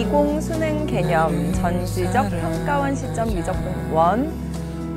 20 수능 개념 전지적 평가원 시점 미적분 원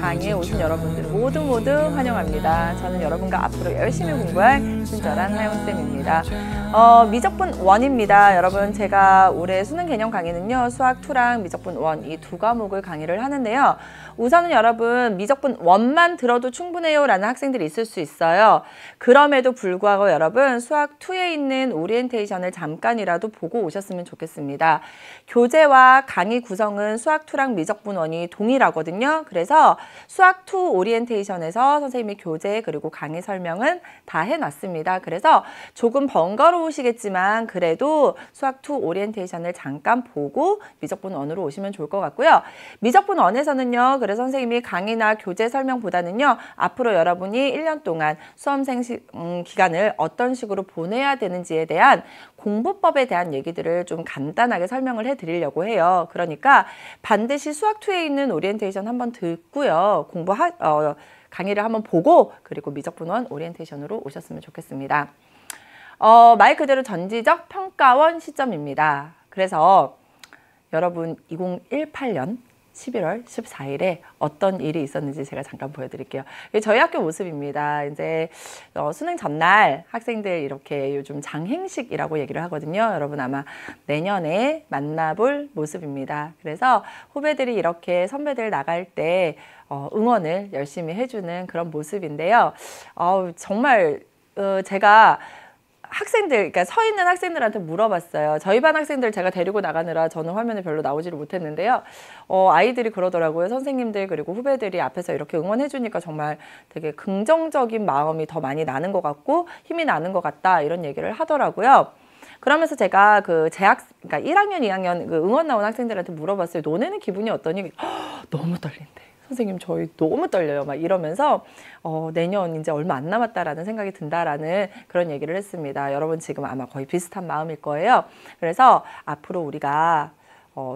강의에 오신 여러분들 모두 환영합니다. 저는 여러분과 앞으로 열심히 공부할 친절한 하영쌤입니다. 미적분 원입니다. 여러분, 제가 올해 수능 개념 강의는요, 수학 2랑 미적분 원 이 두 과목을 강의를 하는데요. 우선은 여러분, 미적분 원만 들어도 충분해요 라는 학생들이 있을 수 있어요. 그럼에도 불구하고 여러분, 수학 2에 있는 오리엔테이션을 잠깐이라도 보고 오셨으면 좋겠습니다. 교재와 강의 구성은 수학 2랑 미적분 원이 동일하거든요. 그래서 수학 2 오리엔테이션에서 선생님이 교재 그리고 강의 설명은 다 해놨습니다. 그래서 조금 번거로우시겠지만 그래도 수학 2 오리엔테이션을 잠깐 보고 미적분 원으로 오시면 좋을 것 같고요. 미적분 원에서는요. 그래서 선생님이 강의나 교재 설명보다는요. 앞으로 여러분이 1년 동안 수험생 기간을 어떤 식으로 보내야 되는지에 대한 공부법에 대한 얘기들을 좀 간단하게 설명을 해드리려고 해요. 그러니까 반드시 수학 2에 있는 오리엔테이션 한번 듣고요. 강의를 한번 보고 그리고 미적분 원 오리엔테이션으로 오셨으면 좋겠습니다. 말 그대로 전지적 평가원 시점입니다. 그래서 여러분 2018년 11월 14일에 어떤 일이 있었는지 제가 잠깐 보여드릴게요. 이게 저희 학교 모습입니다. 이제 수능 전날 학생들 이렇게 요즘 장행식이라고 얘기를 하거든요. 여러분 아마 내년에 만나볼 모습입니다. 그래서 후배들이 이렇게 선배들 나갈 때 응원을 열심히 해주는 그런 모습인데요. 정말 제가 그러니까 서 있는 학생들한테 물어봤어요. 저희 반 학생들 제가 데리고 나가느라 저는 화면에 별로 나오지를 못했는데요. 아이들이 그러더라고요. 선생님들 그리고 후배들이 앞에서 이렇게 응원해 주니까 정말 되게 긍정적인 마음이 더 많이 나는 것 같고 힘이 나는 것 같다 이런 얘기를 하더라고요. 그러면서 제가 그러니까 1학년, 2학년 그 응원 나온 학생들한테 물어봤어요. 너네는 기분이 어떠니? 너무 떨린대. 선생님 저희 너무 떨려요 막 이러면서 내년 이제 얼마 안 남았다라는 생각이 든다라는 그런 얘기를 했습니다. 여러분 지금 아마 거의 비슷한 마음일 거예요. 그래서 앞으로 우리가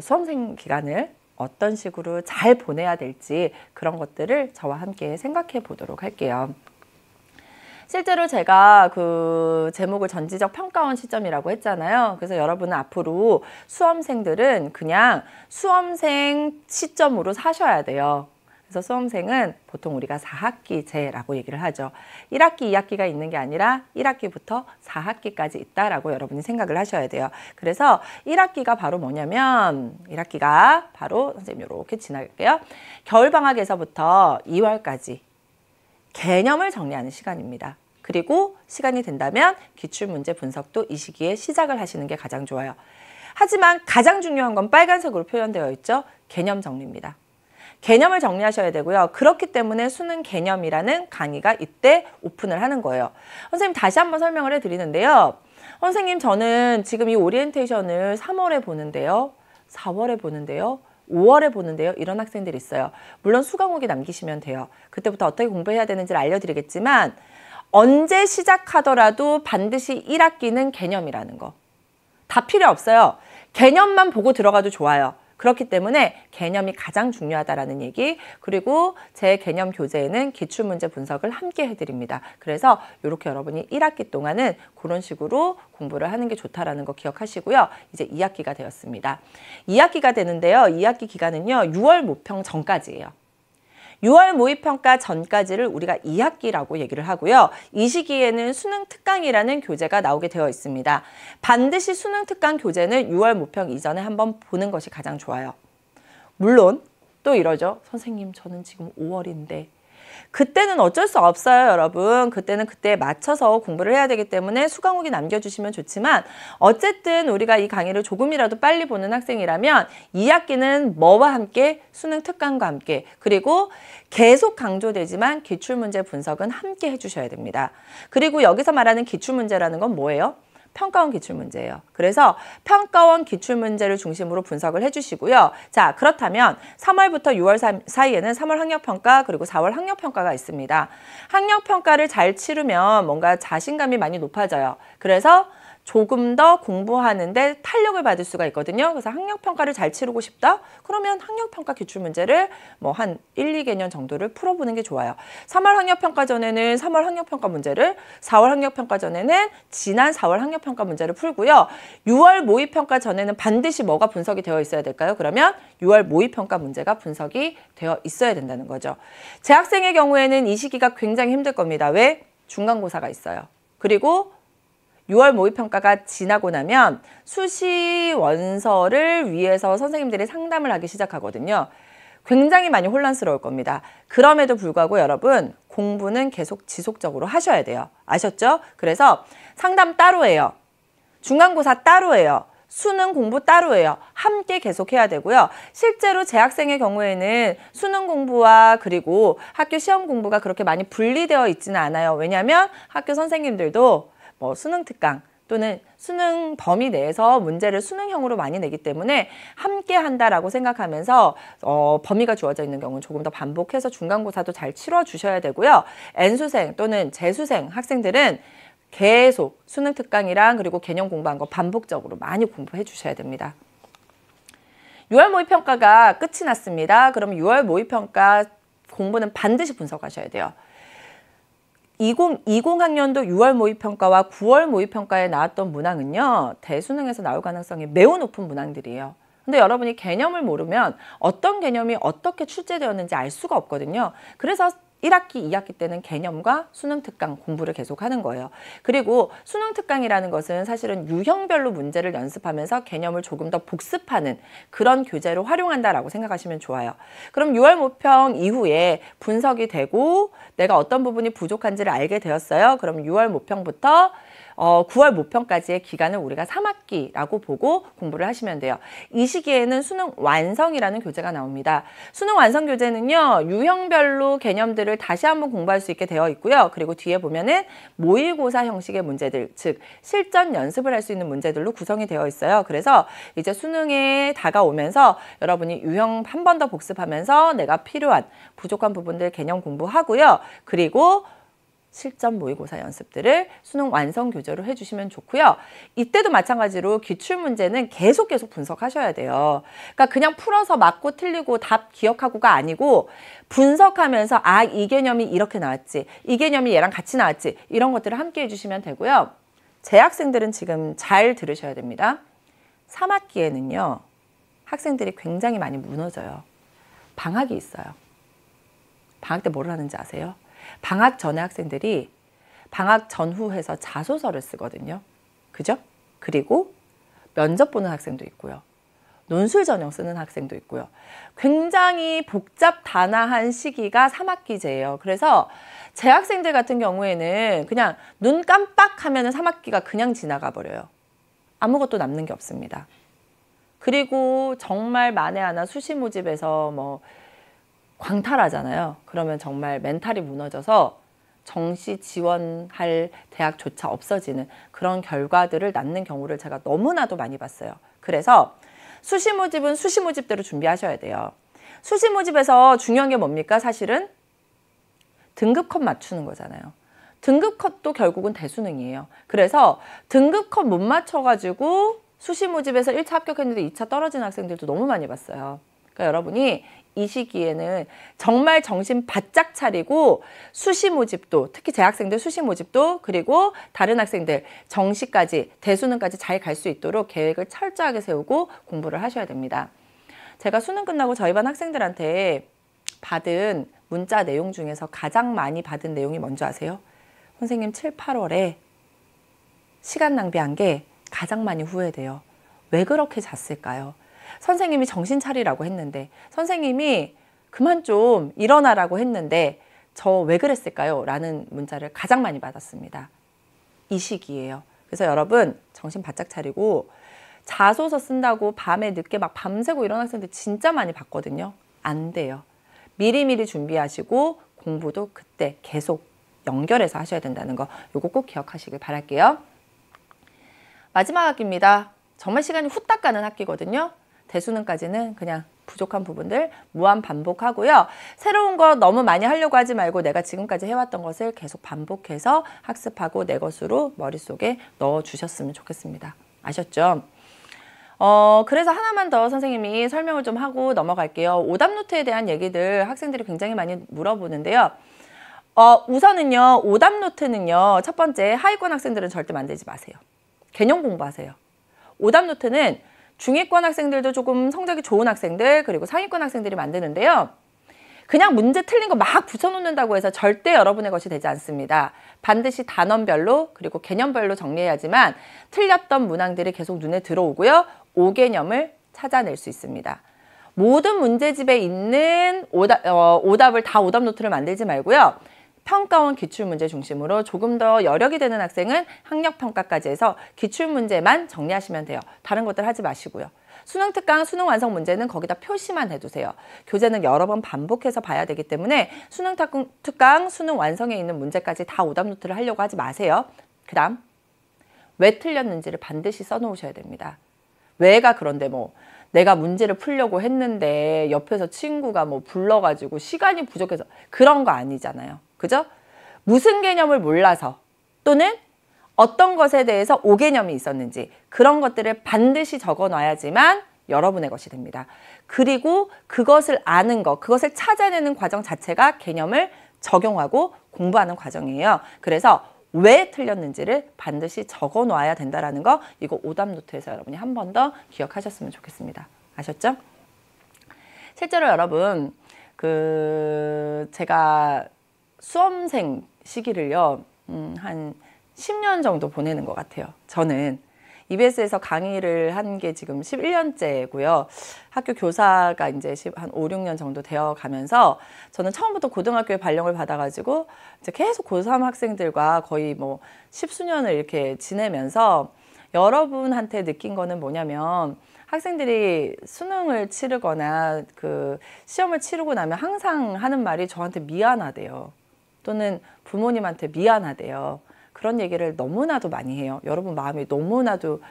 수험생 기간을 어떤 식으로 잘 보내야 될지 그런 것들을 저와 함께 생각해 보도록 할게요. 실제로 제가 그 제목을 전지적 평가원 시점이라고 했잖아요. 그래서 여러분은 앞으로 수험생들은 그냥 수험생 시점으로 사셔야 돼요. 그래서 수험생은 보통 우리가 4학기제라고 얘기를 하죠. 1학기, 2학기가 있는 게 아니라 1학기부터 4학기까지 있다라고 여러분이 생각을 하셔야 돼요. 그래서 1학기가 바로 뭐냐면 1학기가 바로 선생님 이렇게 지나갈게요. 겨울방학에서부터 2월까지 개념을 정리하는 시간입니다. 그리고 시간이 된다면 기출문제 분석도 이 시기에 시작을 하시는 게 가장 좋아요. 하지만 가장 중요한 건 빨간색으로 표현되어 있죠. 개념 정리입니다. 개념을 정리하셔야 되고요. 그렇기 때문에 수능 개념이라는 강의가 이때 오픈을 하는 거예요. 선생님 다시 한번 설명을 해드리는데요. 선생님 저는 지금 이 오리엔테이션을 3월에 보는데요. 4월에 보는데요. 5월에 보는데요. 이런 학생들이 있어요. 물론 수강후기 남기시면 돼요. 그때부터 어떻게 공부해야 되는지를 알려드리겠지만 언제 시작하더라도 반드시 1학기는 개념이라는 거. 다 필요 없어요. 개념만 보고 들어가도 좋아요. 그렇기 때문에 개념이 가장 중요하다라는 얘기, 그리고 제 개념 교재에는 기출문제 분석을 함께 해드립니다. 그래서 이렇게 여러분이 1학기 동안은 그런 식으로 공부를 하는 게 좋다라는 거 기억하시고요. 이제 2학기가 되었습니다. 2학기가 되는데요. 2학기 기간은요. 6월 모평 전까지예요. 6월 모의평가 전까지를 우리가 2학기라고 얘기를 하고요. 이 시기에는 수능 특강이라는 교재가 나오게 되어 있습니다. 반드시 수능 특강 교재는 6월 모평 이전에 한번 보는 것이 가장 좋아요. 물론 또 이러죠. 선생님 저는 지금 5월인데 그때는 어쩔 수 없어요, 여러분. 그때는 그때에 맞춰서 공부를 해야 되기 때문에 수강후기 남겨주시면 좋지만 어쨌든 우리가 이 강의를 조금이라도 빨리 보는 학생이라면 2학기는 뭐와 함께? 수능 특강과 함께. 그리고 계속 강조되지만 기출문제 분석은 함께 해주셔야 됩니다. 그리고 여기서 말하는 기출문제라는 건 뭐예요? 평가원 기출문제예요. 그래서 평가원 기출문제를 중심으로 분석을 해주시고요. 자, 그렇다면 3월부터 6월 사이에는 3월 학력평가 그리고 4월 학력평가가 있습니다. 학력평가를 잘 치르면 뭔가 자신감이 많이 높아져요. 그래서 조금 더 공부하는데 탄력을 받을 수가 있거든요. 그래서 학력평가를 잘 치르고 싶다? 그러면 학력평가 기출문제를 뭐 한 1, 2개년 정도를 풀어보는 게 좋아요. 3월 학력평가 전에는 3월 학력평가 문제를, 4월 학력평가 전에는 지난 4월 학력평가 문제를 풀고요. 6월 모의평가 전에는 반드시 뭐가 분석이 되어 있어야 될까요? 그러면 6월 모의평가 문제가 분석이 되어 있어야 된다는 거죠. 재학생의 경우에는 이 시기가 굉장히 힘들 겁니다. 왜? 중간고사가 있어요. 그리고 6월 모의평가가 지나고 나면 수시 원서를 위해서 선생님들이 상담을 하기 시작하거든요. 굉장히 많이 혼란스러울 겁니다. 그럼에도 불구하고 여러분 공부는 계속 지속적으로 하셔야 돼요. 아셨죠? 그래서 상담 따로 해요. 중간고사 따로 해요. 수능 공부 따로 해요. 함께 계속 해야 되고요. 실제로 재학생의 경우에는 수능 공부와 그리고 학교 시험 공부가 그렇게 많이 분리되어 있지는 않아요. 왜냐하면 학교 선생님들도 뭐 수능 특강 또는 수능 범위 내에서 문제를 수능형으로 많이 내기 때문에 함께 한다라고 생각하면서 범위가 주어져 있는 경우는 조금 더 반복해서 중간고사도 잘 치러 주셔야 되고요. N수생 또는 재수생 학생들은 계속 수능 특강이랑 그리고 개념 공부한 거 반복적으로 많이 공부해 주셔야 됩니다. 6월 모의평가가 끝이 났습니다. 그럼 6월 모의평가 공부는 반드시 분석하셔야 돼요. 2020학년도 6월 모의평가와 9월 모의평가에 나왔던 문항은요. 대수능에서 나올 가능성이 매우 높은 문항들이에요. 근데 여러분이 개념을 모르면 어떤 개념이 어떻게 출제되었는지 알 수가 없거든요. 그래서 1학기, 2학기 때는 개념과 수능 특강 공부를 계속 하는 거예요. 그리고 수능 특강이라는 것은 사실은 유형별로 문제를 연습하면서 개념을 조금 더 복습하는 그런 교재로 활용한다라고 생각하시면 좋아요. 그럼 6월 모평 이후에 분석이 되고 내가 어떤 부분이 부족한지를 알게 되었어요. 그럼 6월 모평부터 9월 모평까지의 기간을 우리가 3학기라고 보고 공부를 하시면 돼요. 이 시기에는 수능 완성이라는 교재가 나옵니다. 수능 완성 교재는요. 유형별로 개념들을 다시 한번 공부할 수 있게 되어 있고요. 그리고 뒤에 보면은 모의고사 형식의 문제들, 즉 실전 연습을 할 수 있는 문제들로 구성이 되어 있어요. 그래서 이제 수능에 다가오면서 여러분이 유형 한 번 더 복습하면서 내가 필요한 부족한 부분들 개념 공부하고요. 그리고 실전 모의고사 연습들을 수능 완성 교재로 해주시면 좋고요. 이때도 마찬가지로 기출문제는 계속 분석하셔야 돼요. 그러니까 그냥 풀어서 맞고 틀리고 답 기억하고가 아니고 분석하면서 아, 이 개념이 이렇게 나왔지, 이 개념이 얘랑 같이 나왔지, 이런 것들을 함께 해주시면 되고요. 재학생들은 지금 잘 들으셔야 됩니다. 3학기에는요. 학생들이 굉장히 많이 무너져요. 방학이 있어요. 방학 때 뭘 하는지 아세요? 방학 전에 학생들이 방학 전후 해서 자소서를 쓰거든요. 그죠? 그리고 면접 보는 학생도 있고요. 논술 전형 쓰는 학생도 있고요. 굉장히 복잡 단아한 시기가 3학기제예요. 그래서 재학생들 같은 경우에는 그냥 눈 깜빡하면 3학기가 그냥 지나가 버려요. 아무것도 남는 게 없습니다. 그리고 정말 만에 하나 수시 모집에서 뭐 광탈하잖아요. 그러면 정말 멘탈이 무너져서 정시 지원할 대학조차 없어지는 그런 결과들을 낳는 경우를 제가 너무나도 많이 봤어요. 그래서 수시 모집은 수시 모집대로 준비하셔야 돼요. 수시 모집에서 중요한 게 뭡니까? 사실은 등급 컷 맞추는 거잖아요. 등급 컷도 결국은 대수능이에요. 그래서 등급 컷 못 맞춰가지고 수시 모집에서 1차 합격했는데 2차 떨어진 학생들도 너무 많이 봤어요. 그러니까 여러분이 이 시기에는 정말 정신 바짝 차리고 수시 모집도, 특히 재학생들 수시 모집도, 그리고 다른 학생들 정시까지 대수능까지 잘 갈 수 있도록 계획을 철저하게 세우고 공부를 하셔야 됩니다. 제가 수능 끝나고 저희 반 학생들한테 받은 문자 내용 중에서 가장 많이 받은 내용이 뭔지 아세요? 선생님 7, 8월에 시간 낭비한 게 가장 많이 후회돼요. 왜 그렇게 잤을까요? 선생님이 정신 차리라고 했는데, 선생님이 그만 좀 일어나라고 했는데 저 왜 그랬을까요? 라는 문자를 가장 많이 받았습니다. 이 시기예요. 그래서 여러분 정신 바짝 차리고, 자소서 쓴다고 밤에 늦게 막 밤새고 이런 학생들 진짜 많이 봤거든요. 안 돼요. 미리미리 준비하시고 공부도 그때 계속 연결해서 하셔야 된다는 거, 요거 꼭 기억하시길 바랄게요. 마지막 학기입니다. 정말 시간이 후딱 가는 학기거든요. 대수능까지는 그냥 부족한 부분들 무한 반복하고요. 새로운 거 너무 많이 하려고 하지 말고 내가 지금까지 해왔던 것을 계속 반복해서 학습하고 내 것으로 머릿속에 넣어주셨으면 좋겠습니다. 아셨죠? 그래서 하나만 더 선생님이 설명을 좀 하고 넘어갈게요. 오답노트에 대한 얘기들 학생들이 굉장히 많이 물어보는데요. 우선은요, 오답노트는요, 첫 번째, 하위권 학생들은 절대 만들지 마세요. 개념 공부하세요. 오답노트는 중위권 학생들도 조금 성적이 좋은 학생들, 그리고 상위권 학생들이 만드는데요. 그냥 문제 틀린 거 막 붙여놓는다고 해서 절대 여러분의 것이 되지 않습니다. 반드시 단원별로 그리고 개념별로 정리해야지만 틀렸던 문항들이 계속 눈에 들어오고요. 5개념을 찾아낼 수 있습니다. 모든 문제집에 있는 오답을 다 오답노트를 만들지 말고요. 평가원 기출문제 중심으로 조금 더 여력이 되는 학생은 학력평가까지 해서 기출문제만 정리하시면 돼요. 다른 것들 하지 마시고요. 수능 특강, 수능 완성 문제는 거기다 표시만 해두세요. 교재는 여러 번 반복해서 봐야 되기 때문에 수능 특강, 수능 완성에 있는 문제까지 다 오답노트를 하려고 하지 마세요. 그 다음, 왜 틀렸는지를 반드시 써놓으셔야 됩니다. 왜가 그런데 뭐 내가 문제를 풀려고 했는데 옆에서 친구가 뭐 불러가지고 시간이 부족해서 그런 거 아니잖아요. 그죠? 무슨 개념을 몰라서 또는 어떤 것에 대해서 5개념이 있었는지 그런 것들을 반드시 적어놔야지만 여러분의 것이 됩니다. 그리고 그것을 아는 것, 그것을 찾아내는 과정 자체가 개념을 적용하고 공부하는 과정이에요. 그래서 왜 틀렸는지를 반드시 적어놔야 된다는 거, 이거 오답노트에서 여러분이 한 번 더 기억하셨으면 좋겠습니다. 아셨죠? 실제로 여러분, 제가 수험생 시기를요, 한 10년 정도 보내는 것 같아요. 저는 EBS에서 강의를 한 게 지금 11년째고요. 학교 교사가 이제 한 5, 6년 정도 되어 가면서 저는 처음부터 고등학교에 발령을 받아가지고 이제 계속 고3 학생들과 거의 뭐 10수년을 이렇게 지내면서 여러분한테 느낀 거는 뭐냐면 학생들이 수능을 치르거나 시험을 치르고 나면 항상 하는 말이 저한테 미안하대요. 또는 부모님한테 미안하대요. 그런 얘기를 너무나도 많이 해요. 여러분 마음이 너무나도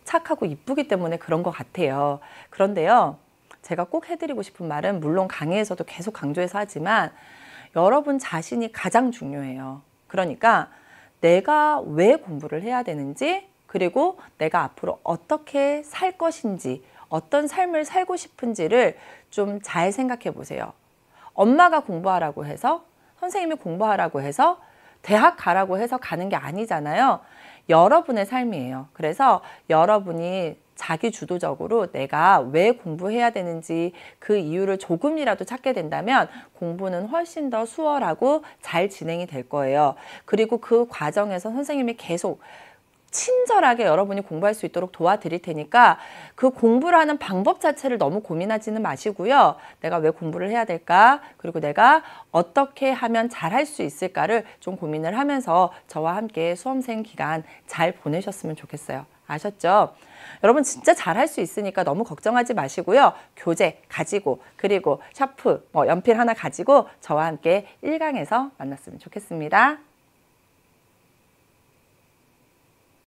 착하고 이쁘기 때문에 그런 것 같아요. 그런데요, 제가 꼭 해드리고 싶은 말은 물론 강의에서도 계속 강조해서 하지만 여러분 자신이 가장 중요해요. 그러니까 내가 왜 공부를 해야 되는지, 그리고 내가 앞으로 어떻게 살 것인지, 어떤 삶을 살고 싶은지를 좀 잘 생각해 보세요. 엄마가 공부하라고 해서, 선생님이 공부하라고 해서, 대학 가라고 해서 가는 게 아니잖아요. 여러분의 삶이에요. 그래서 여러분이 자기 주도적으로 내가 왜 공부해야 되는지 그 이유를 조금이라도 찾게 된다면 공부는 훨씬 더 수월하고 잘 진행이 될 거예요. 그리고 그 과정에서 선생님이 계속 친절하게 여러분이 공부할 수 있도록 도와드릴 테니까 그 공부를 하는 방법 자체를 너무 고민하지는 마시고요. 내가 왜 공부를 해야 될까? 그리고 내가 어떻게 하면 잘할 수 있을까를 좀 고민을 하면서 저와 함께 수험생 기간 잘 보내셨으면 좋겠어요. 아셨죠? 여러분 진짜 잘할 수 있으니까 너무 걱정하지 마시고요. 교재 가지고 그리고 샤프, 연필 하나 가지고 저와 함께 1강에서 만났으면 좋겠습니다.